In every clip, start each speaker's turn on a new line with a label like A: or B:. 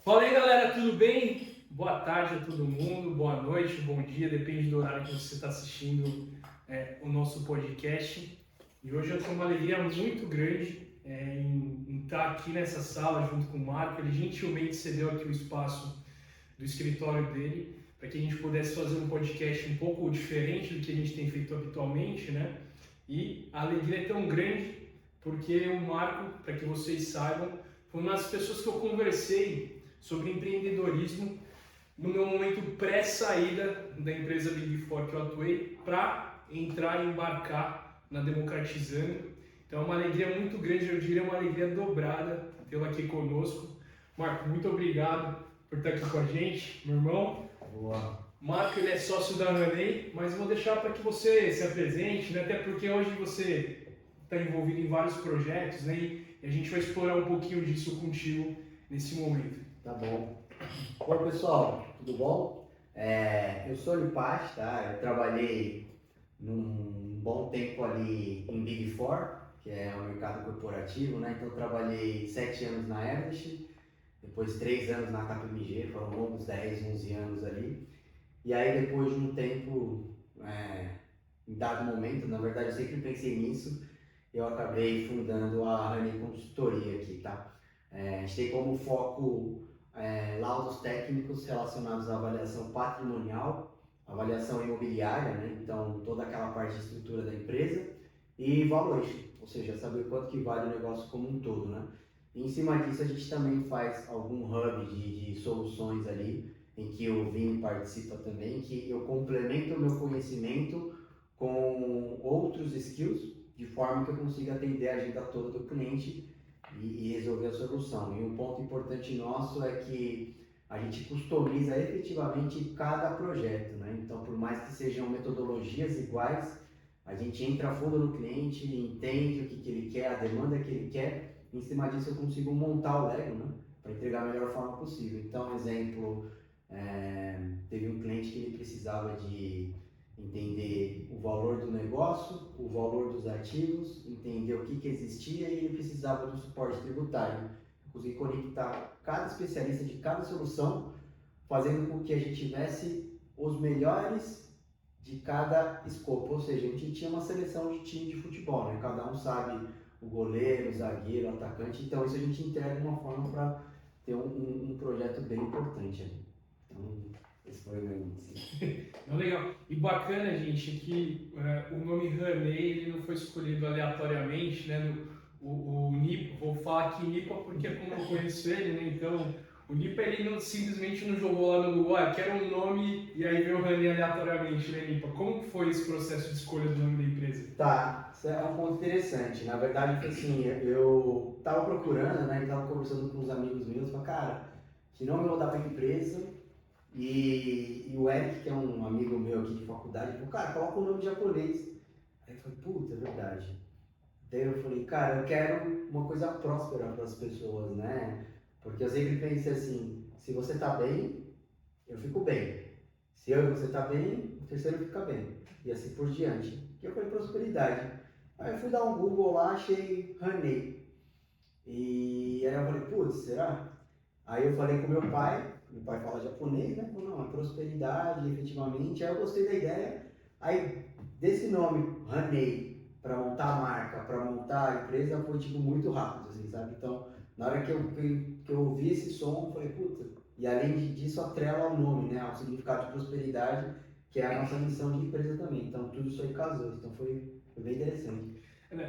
A: Fala aí, galera, tudo bem? Boa tarde a todo mundo, boa noite, bom dia, depende do horário que você está assistindo o nosso podcast. E hoje eu tenho uma alegria muito grande em estar aqui nessa sala junto com o Marco. Ele gentilmente cedeu aqui o espaço do escritório dele para que a gente pudesse fazer um podcast um pouco diferente do que a gente tem feito habitualmente, né? E a alegria é tão grande porque o Marco, para que vocês saibam, foi uma das pessoas que eu conversei sobre empreendedorismo no meu momento pré-saída da empresa Big Four que eu atuei para entrar e embarcar na Democratizando. Então é uma alegria muito grande, eu diria uma alegria dobrada tê-lo aqui conosco. Marco, muito obrigado por estar aqui com a gente, meu irmão.
B: Boa.
A: Marco, ele é sócio da Ranei, mas eu vou deixar para que você se apresente, né? Até porque hoje você está envolvido em vários projetos, né? E a gente vai explorar um pouquinho disso contigo nesse momento.
B: Tá bom. Oi, pessoal, tudo bom? Eu sou o Lipache, tá? Eu trabalhei num bom tempo ali em Big Four, que é o mercado corporativo, né? Então, eu trabalhei 7 anos na Everest, depois 3 anos na KPMG, foram longos 10, 11 anos ali. E aí, depois de um tempo, em dado momento, na verdade, eu sempre pensei nisso, eu acabei fundando a Honey Consultoria aqui, tá? A gente tem como foco laudos técnicos relacionados à avaliação patrimonial, avaliação imobiliária, né? Então toda aquela parte de estrutura da empresa e valuation, ou seja, saber quanto que vale o negócio como um todo, né? E em cima disso a gente também faz algum hub de soluções ali, em que o Vini participa também, que eu complemento o meu conhecimento com outros skills, de forma que eu consiga atender a agenda toda do cliente e resolver a solução. E um ponto importante nosso é que a gente customiza efetivamente cada projeto, né? Então, por mais que sejam metodologias iguais, a gente entra a fundo no cliente, entende o que ele quer, a demanda que ele quer, e em cima disso eu consigo montar o Lego, né? Para entregar da melhor forma possível. Então, exemplo, teve um cliente que ele precisava de entender o valor do negócio, o valor dos ativos, entender o que existia e ele precisava do suporte tributário. Consegui conectar cada especialista de cada solução, fazendo com que a gente tivesse os melhores de cada escopo, ou seja, a gente tinha uma seleção de time de futebol, né? Cada um sabe o goleiro, o zagueiro, o atacante, então isso a gente entrega de uma forma para ter um projeto bem importante ali. Então, esse foi o meu índice.
A: Não, legal. E bacana, gente, que o nome Ranei ele não foi escolhido aleatoriamente, né? O Nipa, vou falar aqui Nipa porque é como eu conheço ele, né? Então, o Nipa ele não, simplesmente não jogou lá no Google, quero um nome e aí veio o Ranei aleatoriamente, né, Nipa? Como que foi esse processo de escolha do nome da empresa?
B: Tá, isso é um ponto interessante. Na verdade, foi assim, eu tava procurando, né, e tava conversando com uns amigos meus, falei, cara, que nome eu vou dar pra empresa? E o Eric, que é um amigo meu aqui de faculdade, falou, cara, coloca o nome japonês. Aí eu falei, puta, é verdade. Daí eu falei, cara, eu quero uma coisa próspera para as pessoas, né? Porque eu sempre pensei assim, se você tá bem, eu fico bem. Se eu e você tá bem, o terceiro fica bem. E assim por diante. E eu falei prosperidade. Aí eu fui dar um Google lá, achei Honey. E aí eu falei, putz, será? Aí eu falei com meu pai fala japonês, né? Falou, não, é prosperidade, efetivamente. Aí eu gostei da ideia. Aí, desse nome, Honey, para montar a marca, para montar a empresa, foi tipo muito rápido, assim, sabe? Então, na hora que eu ouvi esse som, eu falei, puta. E além disso, atrela ao nome, né? Ao significado de prosperidade, que é a nossa missão de empresa também. Então, tudo isso aí casou. Então, foi bem interessante.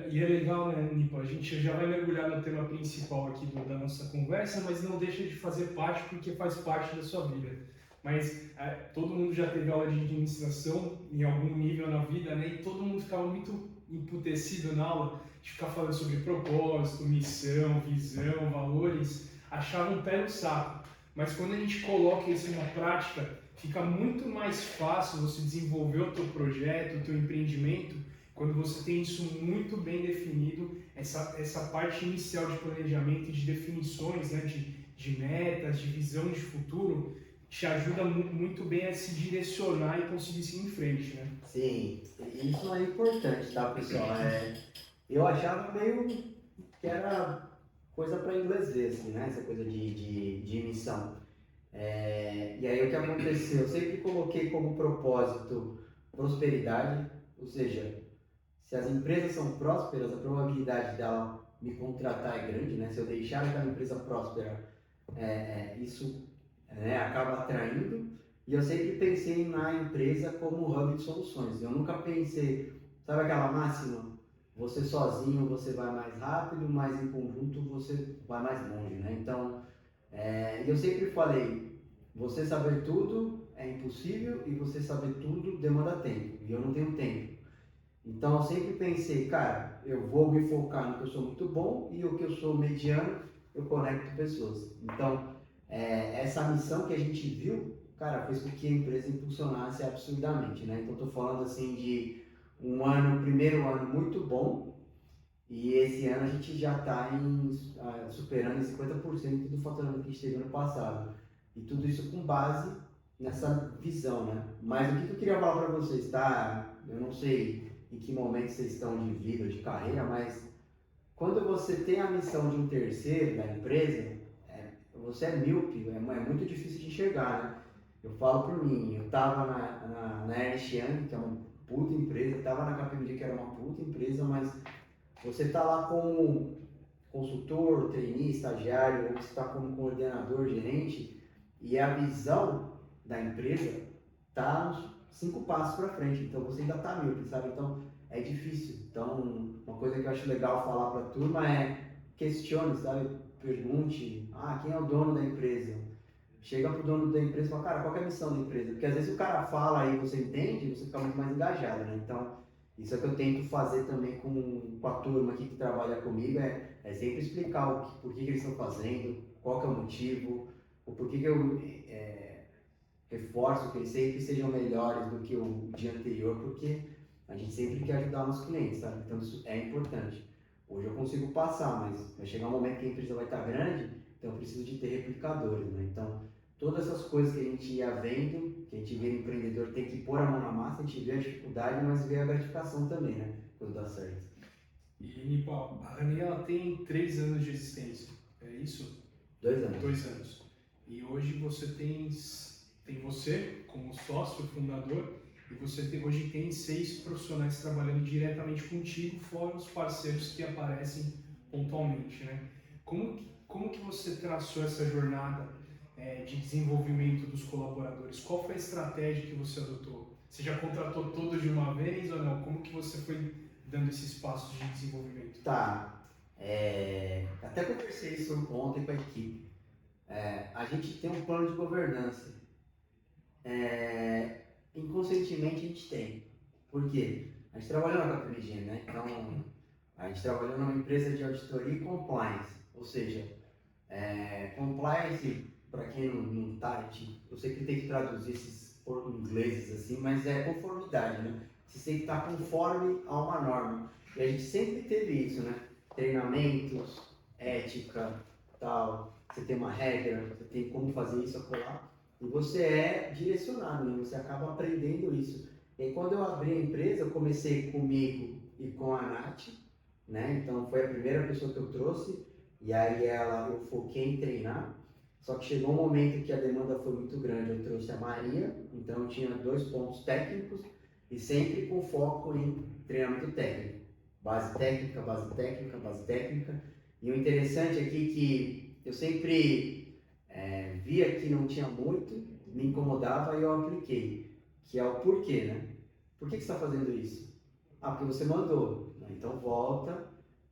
A: E é legal, né, Nipo? A gente já vai mergulhar no tema principal aqui da nossa conversa, mas não deixa de fazer parte porque faz parte da sua vida. Mas todo mundo já teve aula de administração em algum nível na vida, né? E todo mundo ficava muito emputecido na aula de ficar falando sobre propósito, missão, visão, valores, achava um pé no saco. Mas quando a gente coloca isso na prática, fica muito mais fácil você desenvolver o teu projeto, o teu empreendimento, quando você tem isso muito bem definido, essa parte inicial de planejamento e de definições, né, de metas, de visão de futuro, te ajuda muito bem a se direcionar e conseguir seguir em frente, né?
B: Sim, isso é importante, tá, pessoal? Eu achava meio que era coisa para inglês ver, assim, né? Essa coisa de missão. E aí o que aconteceu? Eu sempre coloquei como propósito prosperidade, ou seja, se as empresas são prósperas, a probabilidade dela me contratar é grande, né? Se eu deixar aquela empresa próspera, isso, né, acaba atraindo. E eu sempre pensei na empresa como hub de soluções. Eu nunca pensei, sabe aquela máxima? Você sozinho você vai mais rápido, mas em conjunto você vai mais longe, né? Então, eu sempre falei, você saber tudo é impossível e você saber tudo demanda tempo. E eu não tenho tempo. Então eu sempre pensei, cara, eu vou me focar no que eu sou muito bom e o que eu sou mediano, eu conecto pessoas. Então, essa missão que a gente viu, cara, fez com que a empresa impulsionasse absurdamente, né? Então, estou falando assim de um ano, primeiro ano muito bom, e esse ano a gente já está superando em 50% do faturamento que a gente teve ano passado. E tudo isso com base nessa visão, né? Mas o que eu queria falar para vocês, tá? Eu não sei em que momento vocês estão de vida, de carreira, mas quando você tem a missão de um terceiro da empresa, você é míope, é muito difícil de enxergar, né? Eu falo por mim, eu estava na Ernst Young, que é uma puta empresa, estava na KPMG, que era uma puta empresa, mas você está lá como consultor, trainee, estagiário, ou você está como coordenador, gerente, e a visão da empresa está uns 5 passos para frente, então você ainda está míope, sabe? Então é difícil. Então, uma coisa que eu acho legal falar para a turma é questione, sabe? Pergunte, quem é o dono da empresa? Chega pro dono da empresa e fala, cara, qual é a missão da empresa? Porque às vezes o cara fala e você entende, você fica muito mais engajado, né? Então, isso é que eu tento fazer também com a turma aqui que trabalha comigo, é sempre explicar por que eles estão fazendo, qual que é o motivo, o porquê que eu reforço que eles sempre sejam melhores do que o dia anterior, porque a gente sempre quer ajudar nossos clientes, sabe? Então isso é importante. Hoje eu consigo passar, mas vai chegar um momento que a empresa vai estar grande, então eu preciso de ter replicadores, né? Então, todas essas coisas que a gente ia vendo, que a gente vê no empreendedor, tem que pôr a mão na massa, a gente vê a dificuldade, mas vê a gratificação também, né? Quando dá certo.
A: E, Nipal, a Rani, ela tem 3 anos de existência, é isso?
B: 2 anos.
A: 2 anos. E hoje você tem você como sócio fundador e você hoje tem 6 profissionais trabalhando diretamente contigo, fora os parceiros que aparecem pontualmente, né? Como que você traçou essa jornada de desenvolvimento dos colaboradores? Qual foi a estratégia que você adotou? Você já contratou todos de uma vez ou não? Como que você foi dando esses passos de desenvolvimento?
B: Tá. Até conversei isso ontem com a equipe. A gente tem um plano de governança. Inconscientemente a gente tem. Por quê? A gente trabalhou na KPMG, né? Então, a gente trabalhou numa empresa de auditoria e compliance. Ou seja, compliance, para quem não tá, eu sei que tem que traduzir esses ingleses assim, mas é conformidade, né? Você tem que estar conforme a uma norma. E a gente sempre teve isso, né? Treinamentos, ética, tal. Você tem uma regra, você tem como fazer isso, acolá. E você é direcionado, né? Você acaba aprendendo isso. E quando eu abri a empresa, eu comecei comigo e com a Nath, né? Então foi a primeira pessoa que eu trouxe. E aí eu foquei em treinar. Só que chegou um momento que a demanda foi muito grande. Eu trouxe a Maria, então eu tinha 2 pontos técnicos e sempre com foco em treinamento técnico. Base técnica, base técnica, base técnica. E o interessante aqui é que eu sempre via que não tinha muito, me incomodava e eu apliquei, que é o porquê, né? Por que você está fazendo isso? Porque você mandou. Então volta.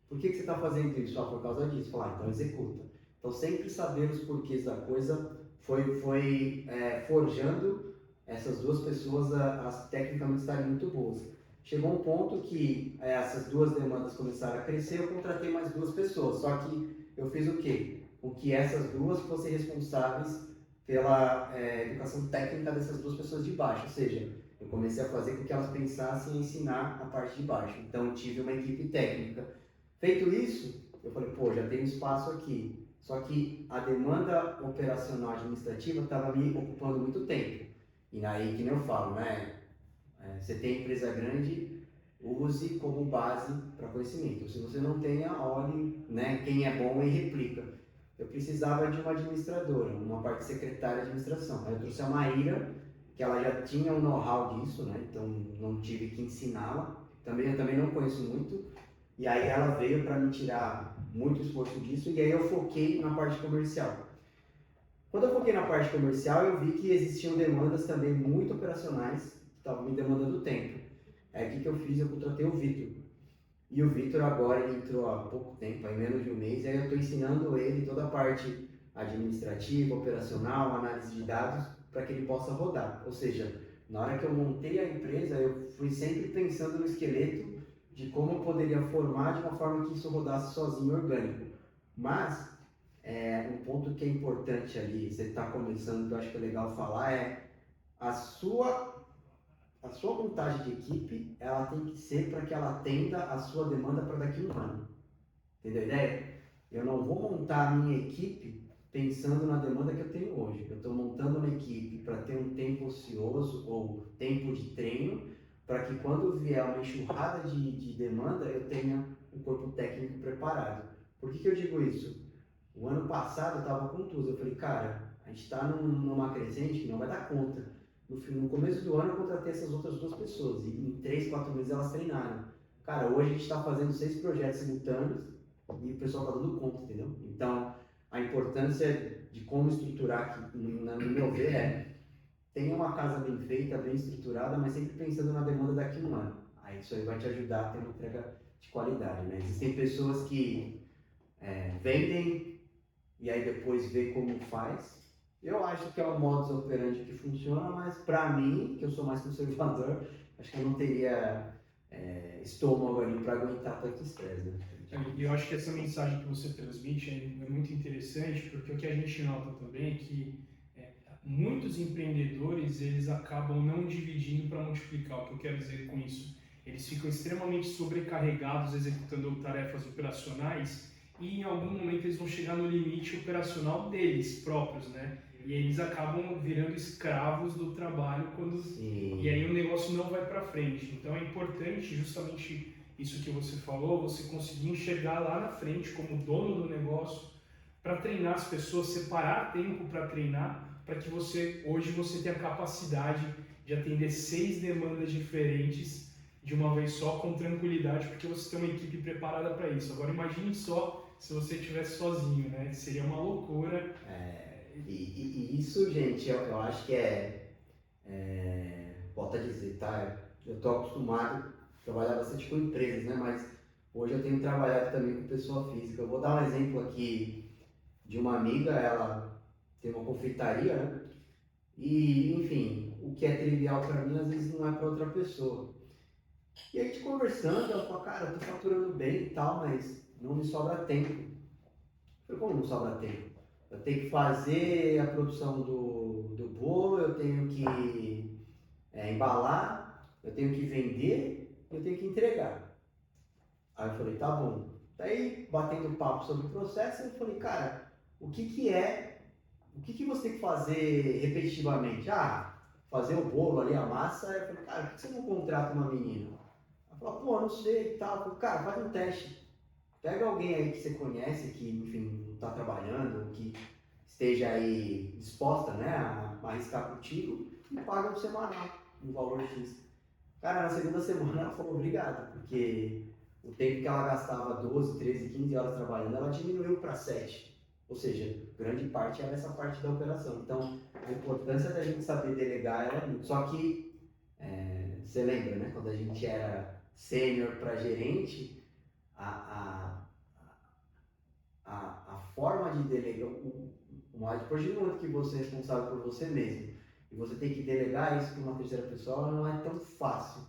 B: Por que você está fazendo isso? Por causa disso. Então executa. Então sempre saber os porquês da coisa foi forjando essas 2 pessoas a tecnicamente estarem muito boas. Chegou um ponto que essas 2 demandas começaram a crescer, eu contratei mais 2 pessoas, só que eu fiz o quê? Com que essas 2 fossem responsáveis pela educação técnica dessas 2 pessoas de baixo, ou seja, eu comecei a fazer com que elas pensassem em ensinar a parte de baixo. Então eu tive uma equipe técnica. Feito isso, eu falei, já tem espaço aqui. Só que a demanda operacional administrativa estava me ocupando muito tempo. E aí, que nem eu falo, né? Você tem empresa grande, use como base para conhecimento. Se você não tem, olhe, né, quem é bom e replica. Eu precisava de uma administradora, uma parte secretária de administração. Aí eu trouxe a Maíra, que ela já tinha um know-how disso, né? Então não tive que ensiná-la. Eu também não conheço muito. E aí ela veio para me tirar muito esforço disso, e aí eu foquei na parte comercial. Quando eu foquei na parte comercial, eu vi que existiam demandas também muito operacionais, que estavam me demandando tempo. Aí o que eu fiz? Eu contratei o Vitor. E o Vitor agora ele entrou há pouco tempo, há menos de um mês, e aí eu estou ensinando ele toda a parte administrativa, operacional, análise de dados, para que ele possa rodar. Ou seja, na hora que eu montei a empresa, eu fui sempre pensando no esqueleto de como eu poderia formar de uma forma que isso rodasse sozinho, orgânico. Mas, um ponto que é importante ali, você está começando, que eu acho que é legal falar, é a sua montagem de equipe, ela tem que ser para que ela atenda a sua demanda para daqui a um ano. Entendeu a ideia? Eu não vou montar a minha equipe pensando na demanda que eu tenho hoje. Eu estou montando uma equipe para ter um tempo ocioso ou tempo de treino, para que quando vier uma enxurrada de demanda, eu tenha um corpo técnico preparado. Por que eu digo isso? O ano passado eu estava contuso. Eu falei, cara, a gente está numa crescente que não vai dar conta. No começo do ano eu contratei essas outras 2 pessoas e em 3, 4 meses elas treinaram. Cara, hoje a gente está fazendo 6 projetos simultâneos e o pessoal está dando conta, entendeu? Então, a importância de como estruturar, que, no meu ver, tenha uma casa bem feita, bem estruturada, mas sempre pensando na demanda daqui a um ano. Aí isso aí vai te ajudar a ter uma entrega de qualidade, né? Existem pessoas que vendem e aí depois vê como faz. Eu acho que é o modus operandi que funciona, mas para mim, que eu sou mais conservador, acho que eu não teria estômago ali para aguentar tanto estresse, né?
A: E eu acho que essa mensagem que você transmite é muito interessante, porque o que a gente nota também é que muitos empreendedores eles acabam não dividindo para multiplicar. O que eu quero dizer com isso? Eles ficam extremamente sobrecarregados executando tarefas operacionais e em algum momento eles vão chegar no limite operacional deles próprios, né? E aí eles acabam virando escravos do trabalho e aí o negócio não vai para frente. Então é importante justamente isso que você falou, você conseguir enxergar lá na frente como dono do negócio para treinar as pessoas, separar tempo para treinar, para que hoje você tenha a capacidade de atender 6 demandas diferentes de uma vez só com tranquilidade, porque você tem uma equipe preparada para isso. Agora imagine só se você estivesse sozinho, né? Seria uma loucura.
B: E isso, gente, eu acho que volto a dizer, tá? Eu estou acostumado a trabalhar bastante com empresas, né? Mas hoje eu tenho trabalhado também com pessoa física. Eu vou dar um exemplo aqui de uma amiga, ela tem uma confeitaria, né? E, enfim, o que é trivial para mim, às vezes não é para outra pessoa. E a gente conversando, ela falou, cara, eu tô faturando bem e tal, mas não me sobra tempo. Eu falei, como não sobra tempo? Eu tenho que fazer a produção do bolo, eu tenho que embalar, eu tenho que vender, eu tenho que entregar. Aí eu falei, tá bom. Daí, batendo papo sobre o processo, eu falei, cara, o que você tem que fazer repetitivamente? Ah, fazer o bolo ali, a massa. Eu falei, cara, por que você não contrata uma menina? Ela falou, pô, não sei e tal. Eu falei, cara, faz um teste. Pega alguém aí que você conhece, que, enfim, não está trabalhando, que esteja aí disposta, né, a arriscar contigo e paga um semanal, um valor X. Cara, na segunda semana ela falou obrigado, porque o tempo que ela gastava 12, 13, 15 horas trabalhando, ela diminuiu para 7. Ou seja, grande parte era essa parte da operação. Então, a importância da gente saber delegar era muito. Só que, você lembra, né, quando a gente era sênior para gerente, a forma de delegar, depois de um momento que você é responsável por você mesmo, e você tem que delegar isso para uma terceira pessoa, não é tão fácil.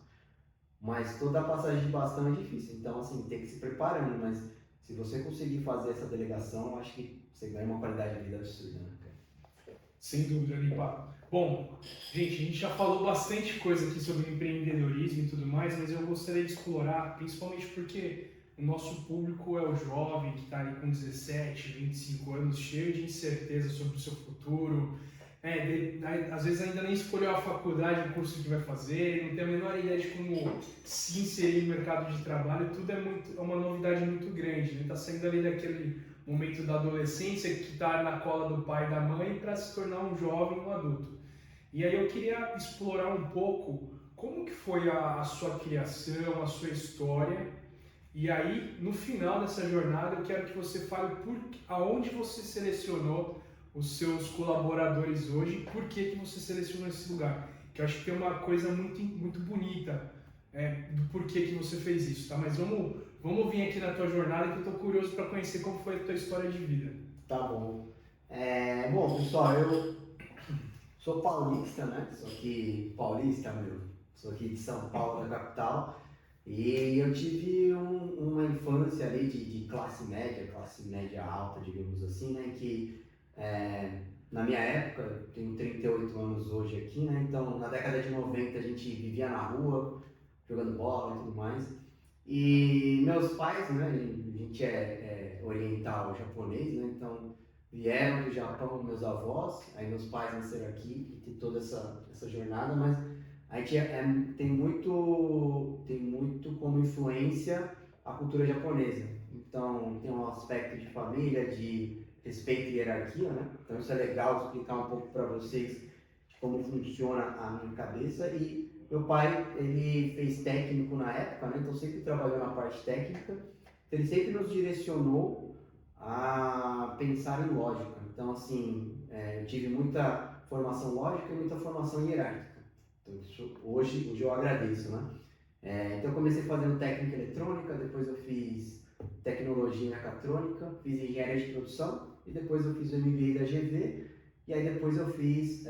B: Mas toda a passagem de bastão é difícil, então assim, tem que se preparando, mas se você conseguir fazer essa delegação, eu acho que você ganha uma qualidade de vida absurda, né, cara?
A: Sem dúvida, Lipa. Bom, gente, a gente já falou bastante coisa aqui sobre empreendedorismo e tudo mais, mas eu gostaria de explorar, principalmente porque o nosso público é o jovem que está ali com 17, 25 anos, cheio de incerteza sobre o seu futuro, às vezes ainda nem escolheu a faculdade, o curso que vai fazer, não tem a menor ideia de como se inserir no mercado de trabalho, tudo é uma novidade muito grande, né? Tá saindo ali daquele momento da adolescência que está na cola do pai e da mãe para se tornar um jovem, um adulto. E aí eu queria explorar um pouco como que foi a sua criação, a sua história. E aí, no final dessa jornada, eu quero que você fale aonde você selecionou os seus colaboradores hoje e por que você selecionou esse lugar. Que eu acho que tem uma coisa muito, muito bonita do porquê que você fez isso, tá? Mas vamos vir aqui na tua jornada que eu estou curioso para conhecer como foi a tua história de vida.
B: Tá bom. Bom, pessoal, eu sou paulista, né? Sou aqui paulista, sou aqui de São Paulo, da capital. E eu tive uma infância ali de classe média alta, digamos assim, né? Que na minha época, eu tenho 38 anos hoje aqui, né? Então, na década de 90 a gente vivia na rua, jogando bola e tudo mais. E meus pais, né? A gente é oriental japonês, né? Então, vieram do Japão, meus avós, aí meus pais nasceram aqui e tem toda essa jornada, mas a gente tem muito como influência a cultura japonesa. Então, tem um aspecto de família, de respeito e hierarquia, né? Então, isso é legal explicar um pouco para vocês de como funciona a minha cabeça. E meu pai, ele fez técnico na época, né? Então, sempre trabalhou na parte técnica. Ele sempre nos direcionou a pensar em lógica. Então, assim, eu tive muita formação lógica e muita formação hierárquica. Então, hoje eu agradeço, né? Então eu comecei fazendo técnica eletrônica, depois eu fiz tecnologia mecatrônica, fiz engenharia de produção e depois eu fiz o MBA da GV e aí depois eu fiz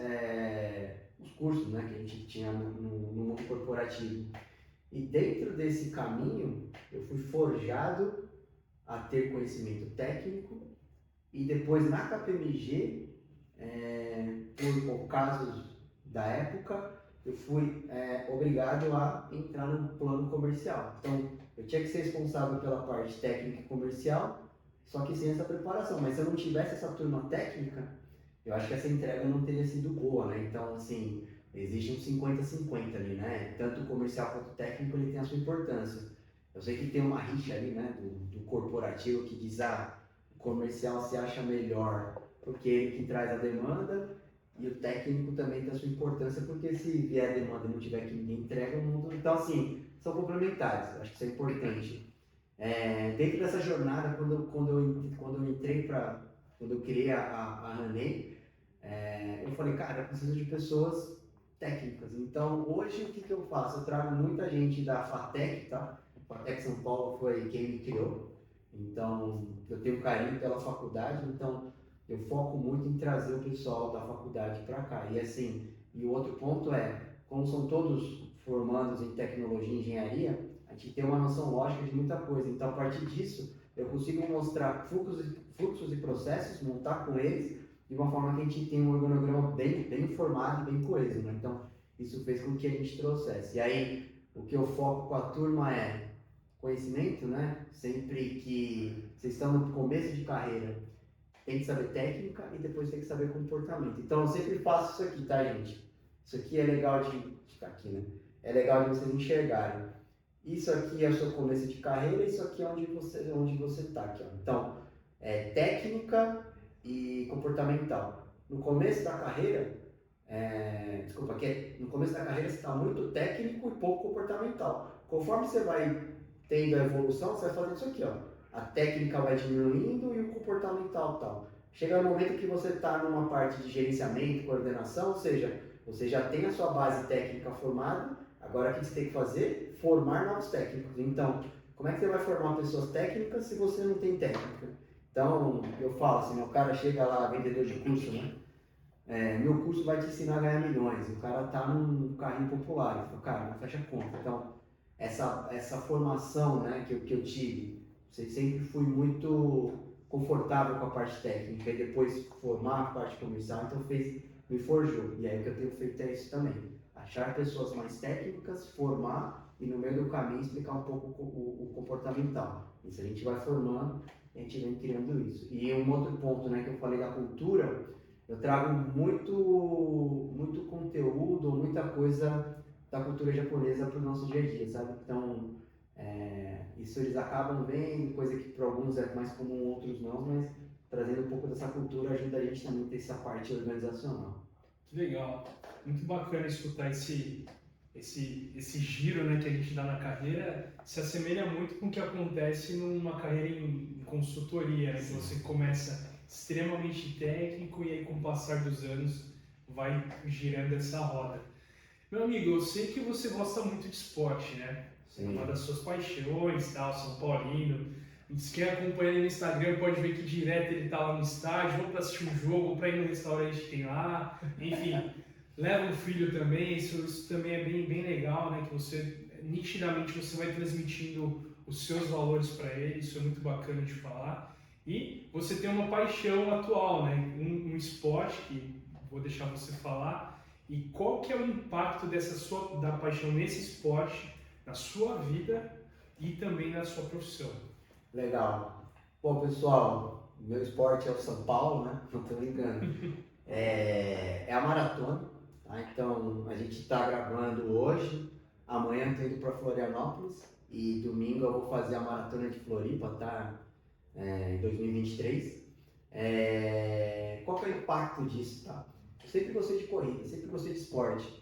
B: os cursos, né, que a gente tinha no mundo corporativo. E dentro desse caminho eu fui forjado a ter conhecimento técnico e depois na KPMG, por casos da época, eu fui obrigado a entrar no plano comercial. Então, eu tinha que ser responsável pela parte técnica e comercial, só que sem essa preparação. Mas se eu não tivesse essa turma técnica, eu acho que essa entrega não teria sido boa, né? Então, assim, existe um 50-50 ali, né? Tanto o comercial quanto o técnico, ele tem a sua importância. Eu sei que tem uma rixa ali, né, do corporativo que diz, o comercial se acha melhor porque ele que traz a demanda, e o técnico também tem a sua importância, porque se vier a demanda e não tiver que ninguém entrega o mundo. Então, assim, são complementares, acho que isso é importante. Dentro dessa jornada, quando eu entrei quando eu criei a Ranei, eu falei, cara, eu preciso de pessoas técnicas. Então, hoje, o que eu faço? Eu trago muita gente da FATEC, tá? FATEC São Paulo foi quem me criou. Então, eu tenho carinho pela faculdade, então eu foco muito em trazer o pessoal da faculdade para cá. E assim, e o outro ponto como são todos formandos em tecnologia e engenharia, a gente tem uma noção lógica de muita coisa. Então, a partir disso, eu consigo mostrar fluxos e processos, montar com eles, de uma forma que a gente tenha um organograma bem formado e bem coeso, né? Então, isso fez com que a gente trouxesse. E aí, o que eu foco com a turma é conhecimento, né? Sempre que vocês estão no começo de carreira, tem que saber técnica e depois tem que saber comportamento. Então eu sempre faço isso aqui, tá, gente? Isso aqui é legal de ficar aqui, né? É legal de vocês enxergarem. Isso aqui é o seu começo de carreira, isso aqui é onde você está aqui, ó. Então, técnica e comportamental. No começo da carreira, no começo da carreira você está muito técnico e pouco comportamental. Conforme você vai tendo a evolução, você vai fazendo isso aqui, ó. A técnica vai diminuindo e o comportamental tal. Chega no momento que você está numa parte de gerenciamento, coordenação, ou seja, você já tem a sua base técnica formada, agora o que você tem que fazer? Formar novos técnicos. Então, como é que você vai formar pessoas técnicas se você não tem técnica? Então, eu falo assim, o cara chega lá, vendedor de curso, né? Meu curso vai te ensinar a ganhar milhões. O cara tá num carrinho popular, ele fala, cara, não fecha conta. Então, essa formação, né, que eu tive, sempre fui muito confortável com a parte técnica e depois formar a parte comercial, então me forjou. E aí o que eu tenho feito é isso também. Achar pessoas mais técnicas, formar e no meio do caminho explicar um pouco o comportamental. Isso a gente vai formando, a gente vem criando isso. E um outro ponto, né, que eu falei da cultura, eu trago muito conteúdo, muita coisa da cultura japonesa para o nosso dia a dia, sabe? Então, isso eles acabam vendo, coisa que para alguns é mais comum, outros não, mas trazendo um pouco dessa cultura ajuda a gente também a ter essa parte organizacional.
A: Que legal. Muito bacana escutar esse giro, né, que a gente dá na carreira. Se assemelha muito com o que acontece numa carreira em consultoria, né? Que você começa extremamente técnico e aí com o passar dos anos vai girando essa roda. Meu amigo, eu sei que você gosta muito de esporte, né? É
B: Sim.
A: uma das suas paixões, tal, São Paulino. Quem acompanha ele no Instagram pode ver que direto ele tá lá no estádio, ou para assistir um jogo, ou para ir no restaurante que tem lá. Enfim, leva um filho também, isso também é bem legal, né? Que você, nitidamente, você vai transmitindo os seus valores para ele, isso é muito bacana de falar. E você tem uma paixão atual, né? Um esporte que vou deixar você falar. E qual que é o impacto da paixão nesse esporte, na sua vida e também na sua profissão?
B: Legal. Bom, pessoal, meu esporte é o São Paulo, né? Não tô brincando. É a maratona, tá? Então, a gente está gravando hoje, amanhã eu tô indo para Florianópolis e domingo eu vou fazer a maratona de Floripa, tá? Em 2023. Qual que é o impacto disso, tá? Eu sempre gostei de corrida, sempre gostei de esporte,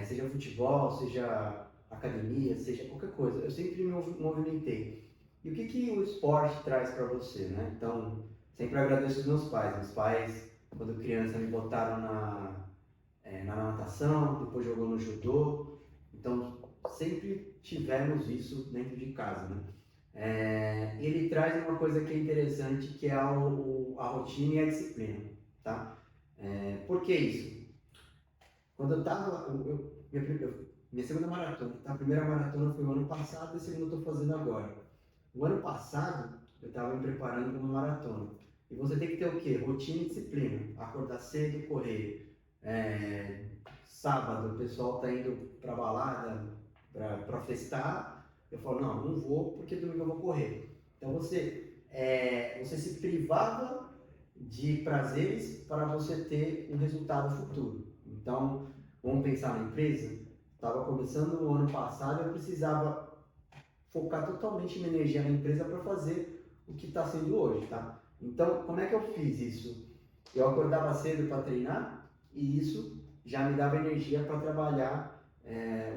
B: seja futebol, seja academia, seja qualquer coisa. Eu sempre me movimentei. E o que o esporte traz para você, né? Então, sempre agradeço os meus pais. Meus pais, quando criança, me botaram na natação, depois jogou no judô. Então, sempre tivemos isso dentro de casa, né? Ele traz uma coisa que é interessante, que é a rotina e a disciplina, tá? Por que isso? Quando eu estava, minha segunda maratona, tá? A primeira maratona foi o ano passado e a segunda eu estou fazendo agora. O ano passado, eu estava me preparando para uma maratona. E você tem que ter o quê? Rotina e disciplina. Acordar cedo, correr. Sábado, o pessoal está indo para balada, para festar. Eu falo, não vou porque domingo eu vou correr. Então você se privava de prazeres para você ter um resultado futuro. Então, vamos pensar na empresa. Estava começando o ano passado, eu precisava focar totalmente minha energia na empresa para fazer o que está sendo hoje, tá? Então, como é que eu fiz isso? Eu acordava cedo para treinar e isso já me dava energia para trabalhar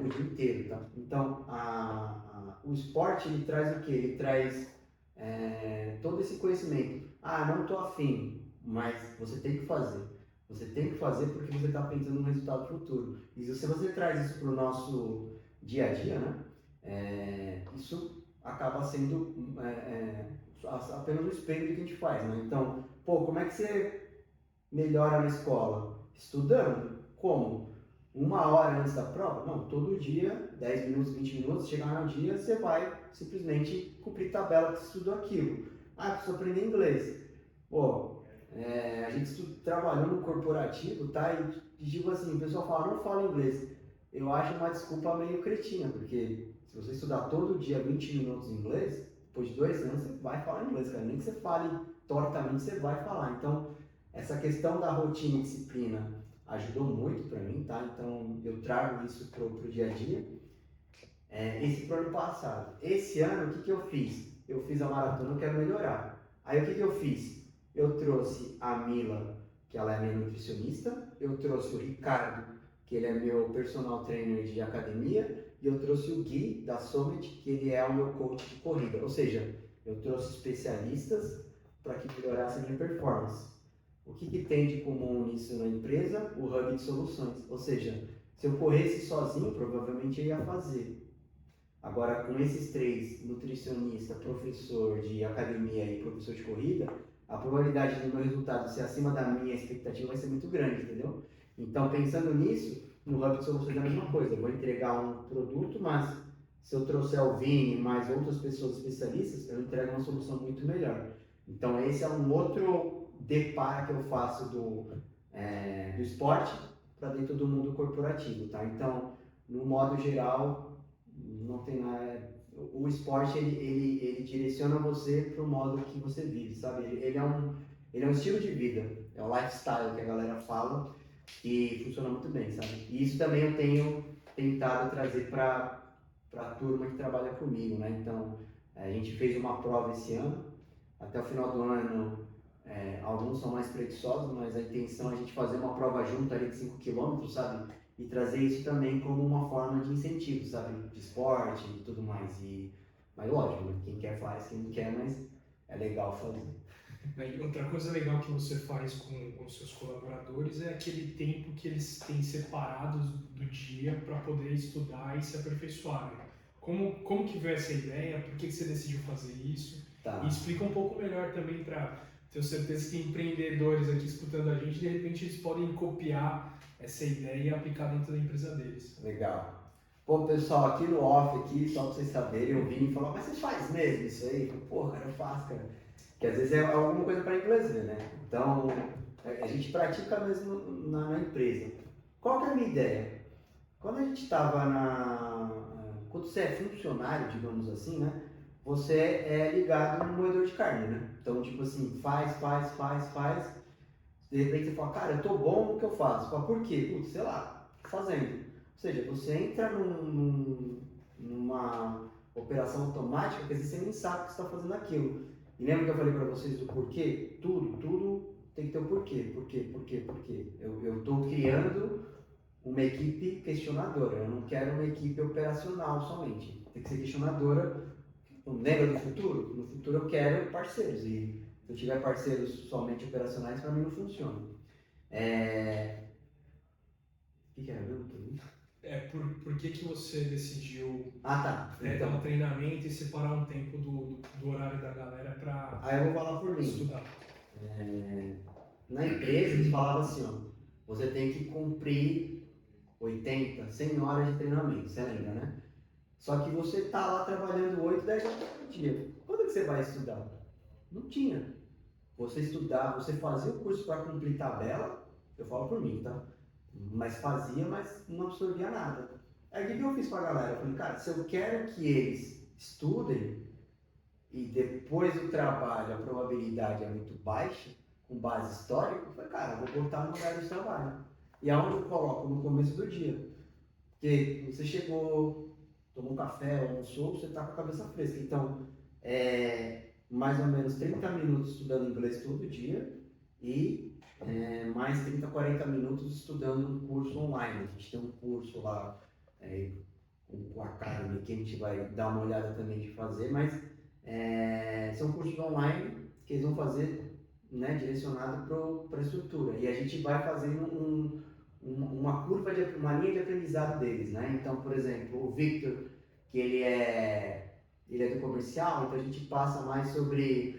B: o dia inteiro, tá? Então, o esporte, ele traz o quê? Ele traz todo esse conhecimento. Não estou afim, mas você tem que fazer. Você tem que fazer porque você está pensando no resultado futuro. E se você traz isso para o nosso dia a dia, né? Isso acaba sendo apenas um espelho do que a gente faz, né? Então, como é que você melhora na escola? Estudando? Como? 1 hora antes da prova? Não, todo dia, 10 minutos, 20 minutos, chegar no dia, você vai simplesmente cumprir tabela que você estudou aquilo. Preciso aprender inglês. A gente trabalhou no corporativo, tá? E tipo assim, o pessoal fala, não fala inglês. Eu acho uma desculpa meio cretina, porque se você estudar todo dia 20 minutos em inglês, depois de 2 anos você vai falar inglês, cara. Nem que você fale tortamente, você vai falar. Então, essa questão da rotina e disciplina ajudou muito para mim, tá? Então, eu trago isso pro dia a dia. Esse pro ano passado. Esse ano, o que eu fiz? Eu fiz a maratona, eu quero melhorar. Aí, o que eu fiz? Eu trouxe a Mila, que ela é minha nutricionista. Eu trouxe o Ricardo, que ele é meu personal trainer de academia. E eu trouxe o Gui, da Summit, que ele é o meu coach de corrida. Ou seja, eu trouxe especialistas para que melhorassem a minha performance. O que tem de comum nisso na empresa? O hub de soluções. Ou seja, se eu corresse sozinho, provavelmente eu ia fazer. Agora, com esses 3, nutricionista, professor de academia e professor de corrida, a probabilidade do meu resultado ser acima da minha expectativa vai ser muito grande, entendeu? Então, pensando nisso, no Hub de Soluções é a mesma coisa. Eu vou entregar um produto, mas se eu trouxer o Vini mais outras pessoas especialistas, eu entrego uma solução muito melhor. Então, esse é um outro deparo que eu faço do esporte para dentro do mundo corporativo, tá? Então, no modo geral, não tem nada. O esporte ele direciona você para o modo que você vive, sabe? Ele ele é um estilo de vida, é um lifestyle que a galera fala que funciona muito bem, sabe? E isso também eu tenho tentado trazer para a turma que trabalha comigo, né? Então, a gente fez uma prova esse ano, até o final do ano, alguns são mais preguiçosos, mas a intenção é a gente fazer uma prova junto ali de 5 quilômetros, sabe? E trazer isso também como uma forma de incentivo, sabe? De esporte e tudo mais. Mas lógico, né? Quem quer faz, quem não quer, mas é legal fazer.
A: E outra coisa legal que você faz com os seus colaboradores é aquele tempo que eles têm separados do dia para poder estudar e se aperfeiçoar, né? Como que veio essa ideia? Por que você decidiu fazer isso?
B: Tá.
A: E explica um pouco melhor também para tenho certeza que empreendedores aqui escutando a gente, de repente eles podem copiar essa ideia e aplicar dentro da empresa deles.
B: Legal. Pô, pessoal, aqui no off, aqui, só pra vocês saberem, eu vim e falou, mas você faz mesmo isso aí? Eu falei, pô, cara, eu faço, cara. Que às vezes é alguma coisa para inglês ver, né? Então, a gente pratica mesmo na empresa. Qual que é a minha ideia? Quando a gente estava quando você é funcionário, digamos assim, né? Você é ligado no moedor de carne, né? Então, tipo assim, faz. De repente você fala, cara, eu tô bom no que eu faço. Fala, por quê? Putz, sei lá, fazendo. Ou seja, você entra numa operação automática que às vezes você nem sabe que você está fazendo aquilo. E lembra que eu falei para vocês do porquê? Tudo tem que ter o porquê. Por quê? Eu estou criando uma equipe questionadora. Eu não quero uma equipe operacional somente. Tem que ser questionadora. Lembra do futuro? No futuro eu quero parceiros. E se eu tiver parceiros somente operacionais, para mim não funciona. O que era mesmo?
A: Por que você decidiu
B: Ah, tá.
A: dar um treinamento e separar um tempo do horário da galera para
B: Aí eu vou falar por mim.
A: estudar?
B: Na empresa eles falavam assim, ó, você tem que cumprir 80, 100 horas de treinamento, você lembra, né? Só que você tá lá trabalhando 8, 10 horas por dia. Quando é que você vai estudar? Não tinha. Você estudava, você fazia o curso para cumprir tabela, eu falo por mim, tá? Mas fazia, mas não absorvia nada. Aí o que eu fiz com a galera? Eu falei, cara, se eu quero que eles estudem e depois do trabalho a probabilidade é muito baixa, com base histórica, eu falei, cara, eu vou botar no lugar de trabalho. E aonde eu coloco? No começo do dia. Porque você chegou, tomou um café, almoçou, você está com a cabeça fresca. Então, mais ou menos 30 minutos estudando inglês todo dia e mais 30, 40 minutos estudando um curso online. A gente tem um curso lá com a Academy que a gente vai dar uma olhada também de fazer, mas são cursos online que eles vão fazer, né, direcionado para a estrutura. E a gente vai fazendo uma curva, uma linha de aprendizado deles, né? Então, por exemplo, o Victor, que ele é do comercial, então a gente passa mais sobre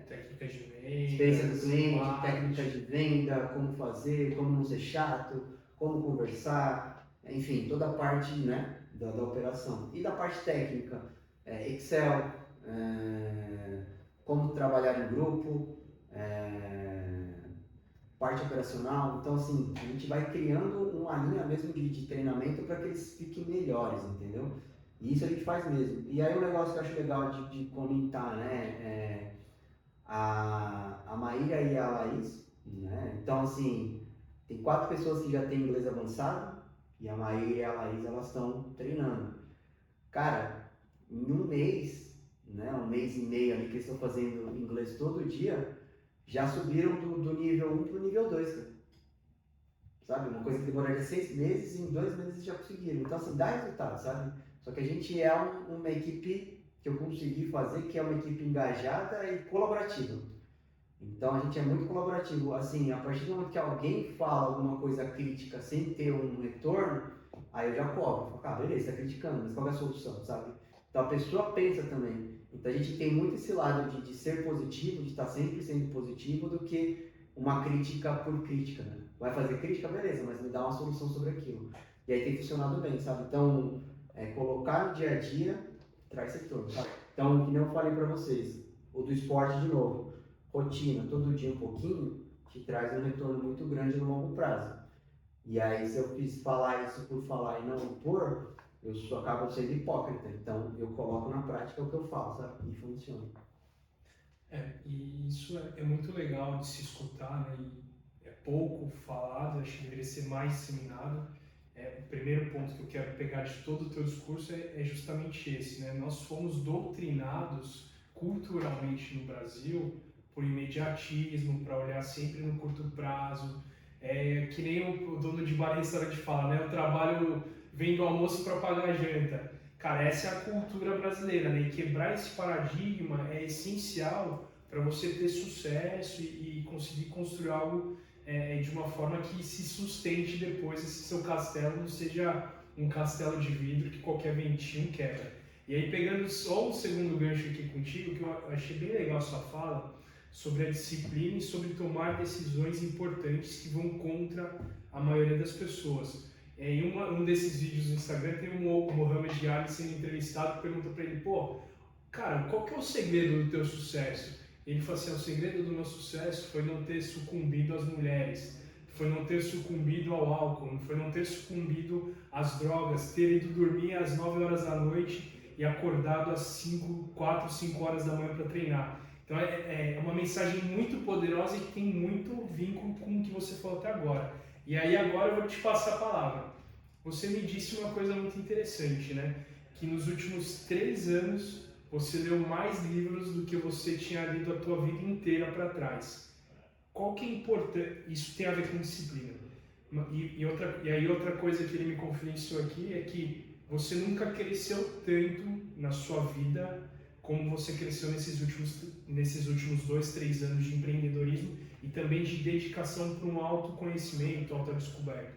A: Técnicas de venda,
B: experiência do cliente, técnicas de venda, como fazer, como não ser chato, como conversar, enfim, toda a parte, né, da operação. E da parte técnica, Excel, como trabalhar em grupo, parte operacional. Então, assim, a gente vai criando uma linha mesmo de treinamento para que eles fiquem melhores, entendeu? E isso a gente faz mesmo. E aí um negócio que eu acho legal de comentar, né, a Maíra e a Laís, né? Então, assim, tem 4 pessoas que já têm inglês avançado e a Maíra e a Laís, elas estão treinando. Cara, em um mês, né, um mês e meio ali que eles estão fazendo inglês todo dia, já subiram do nível 1 para o nível 2, cara. Sabe? Uma coisa que demoraria 6 meses e em 2 meses já conseguiram. Então, assim, dá resultado, sabe? Só que a gente é uma equipe que eu consegui fazer, que é uma equipe engajada e colaborativa. Então, a gente é muito colaborativo. Assim, a partir do momento que alguém fala alguma coisa crítica sem ter um retorno, aí eu já cobro. Falo, cara, beleza, está criticando, mas qual é a solução, sabe? Então, a pessoa pensa também. Então, a gente tem muito esse lado de ser positivo, de estar sempre sendo positivo, do que uma crítica por crítica, né? Vai fazer crítica, beleza, mas me dá uma solução sobre aquilo. E aí tem funcionado bem, sabe? Então, colocar no dia a dia traz retorno, sabe? Então, que nem eu falei para vocês, o do esporte de novo, rotina, todo dia um pouquinho, te traz um retorno muito grande no longo prazo. E aí, se eu quis falar isso por falar e não por, eu só acabo sendo hipócrita. Então, eu coloco na prática o que eu falo, sabe? E funciona.
A: E isso é muito legal de se escutar, né? E é pouco falado, acho que deveria ser mais disseminado. O primeiro ponto que eu quero pegar de todo o teu discurso é justamente esse, né? Nós fomos doutrinados culturalmente no Brasil por imediatismo, para olhar sempre no curto prazo. Que nem o dono de bar e restaurante fala, né? Eu trabalho vendo almoço para pagar a janta. Cara, essa é a cultura brasileira, né? E quebrar esse paradigma é essencial para você ter sucesso e conseguir construir algo de uma forma que se sustente depois, esse seu castelo não seja um castelo de vidro que qualquer ventinho quebra. E aí, pegando só o segundo gancho aqui contigo, que eu achei bem legal a sua fala, sobre a disciplina e sobre tomar decisões importantes que vão contra a maioria das pessoas. Em um desses vídeos no Instagram tem o Mohamed Ali sendo entrevistado, pergunta para ele, pô, cara, qual que é o segredo do teu sucesso? Ele fala assim, o segredo do meu sucesso foi não ter sucumbido às mulheres, foi não ter sucumbido ao álcool, foi não ter sucumbido às drogas, ter ido dormir às 9 horas da noite e acordado às 4, 5 horas da manhã para treinar. Então é uma mensagem muito poderosa e que tem muito vínculo com o que você falou até agora. E aí agora eu vou te passar a palavra. Você me disse uma coisa muito interessante, né? Que nos últimos 3 anos você leu mais livros do que você tinha lido a tua vida inteira para trás. Qual que é importante? Isso tem a ver com disciplina. E aí outra coisa que ele me confidenciou aqui é que você nunca cresceu tanto na sua vida como você cresceu nesses últimos 2, 3 anos de empreendedorismo e também de dedicação para um autoconhecimento, autodescoberta.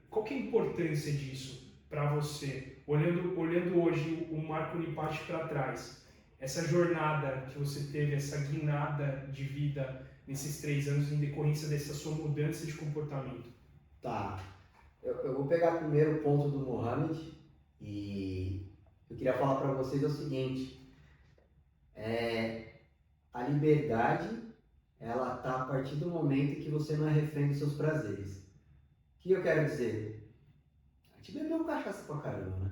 A: Qual que é a importância disso para você? Olhando hoje o Marco Lippach para trás, essa jornada que você teve, essa guinada de vida nesses 3 anos em decorrência dessa sua mudança de comportamento.
B: Tá. Eu vou pegar primeiro o ponto do Mohamed e eu queria falar para vocês o seguinte: a liberdade ela tá a partir do momento que você não é refém dos seus prazeres. O que eu quero dizer? A gente bebeu cachaça pra caramba, né?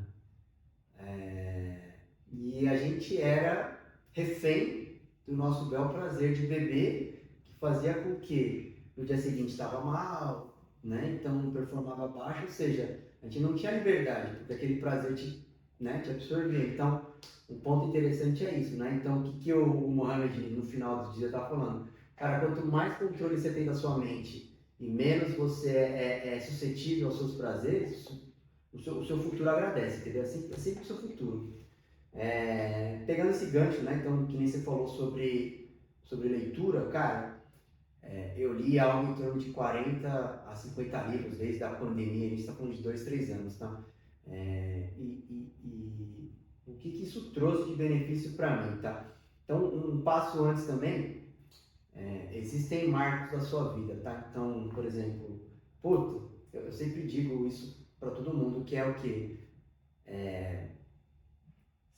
B: E a gente era refém do nosso bel prazer de beber, que fazia com que no dia seguinte estava mal, né? Então não performava baixo, ou seja, a gente não tinha liberdade, porque aquele prazer te absorvia. Então, um ponto interessante é isso, né? Então, o que o Mohamed no final do dia está falando? Cara, quanto mais controle você tem da sua mente e menos você é suscetível aos seus prazeres, o seu futuro agradece, entendeu? É sempre o seu futuro. Pegando esse gancho, né? Então, que nem você falou sobre leitura, cara, eu li algo em torno de 40 a 50 livros desde a pandemia, a gente está falando de 2, 3 anos, tá? E o que isso trouxe de benefício para mim, tá? Então, um passo antes também, existem marcos da sua vida, tá? Então, por exemplo, eu sempre digo isso para todo mundo, que é o quê?